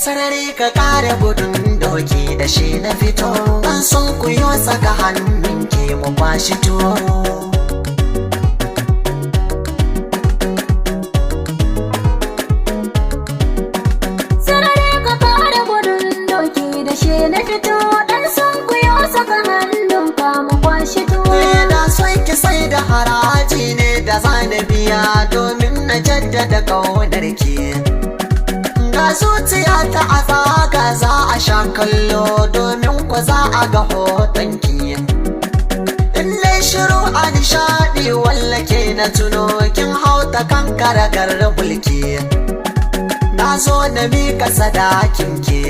sarari ka kare gudun doki da shi na fito, an sun kuyo saka hannun ki mu kwashi tuwo. Sarari ka kare gudun doki da shi na fito, dan sun kuyo saka hannun ka mu kwashi tuwo. Na son ki sai da haraji ne da zana biya domin na jaddada ƙaunar ki. Ga zuciya ta a tsaga za a sha kallo domin ku za a ga hotonki. In dai shiru a nishaɗi wallake na tuno kin hauta kan karagar mulki. Na zo na mika sadakin ki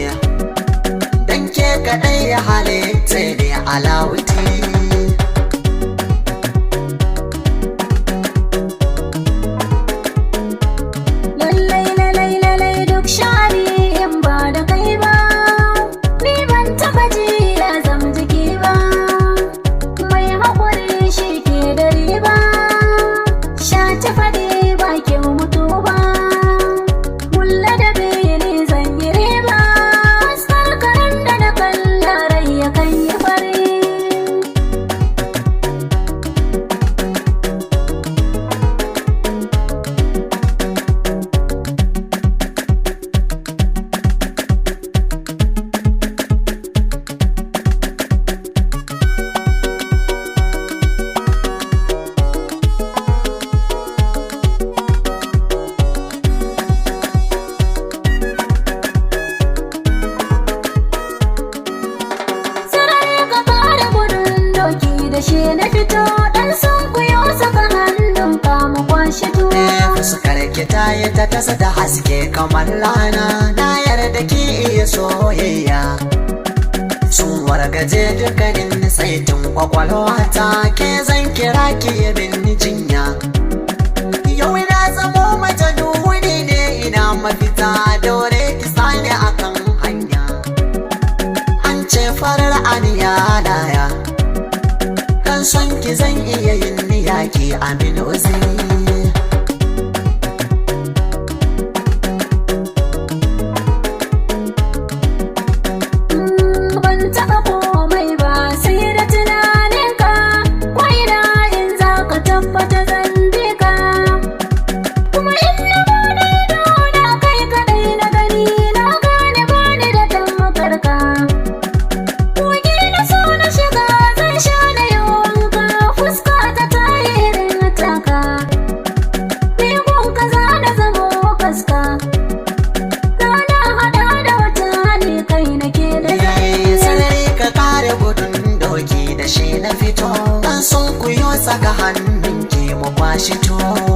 dan ke kaɗai ya halitta ne alawuti. Da shi na fito dan sun kuyo saka hannun ka mu kwashi tuwo. Fuskar ki ta yi ta tasa da haske kamar rana, na yarda ki iya soyayya. Sun wargaje dukkanin saitin kwakwalwa ta, ke zan kira ki bin jinya. Yau na zamo mata duni ne ina mafita, daure ki sani akan hanya. An ce farar aniya daya, kan son ki zan iya yin niyaki amin uzuri. Ban taɓa komai ba sai da tunaninka, kwaina in za ka tabbata zan bi ka. Kuma in na bude ido na kai kaɗai na gani, na gane bani da tamkar ka. Kogi na so na shiga zan sha na yawanka, fuska ta tayi irin taka. Ni gunka za na zamo kaska, na haɗa da wata ne kai nake da Sarari ka kare gudun doki da shi na fito, an sun kuyo saka hannun ki mu kwashi tuwo.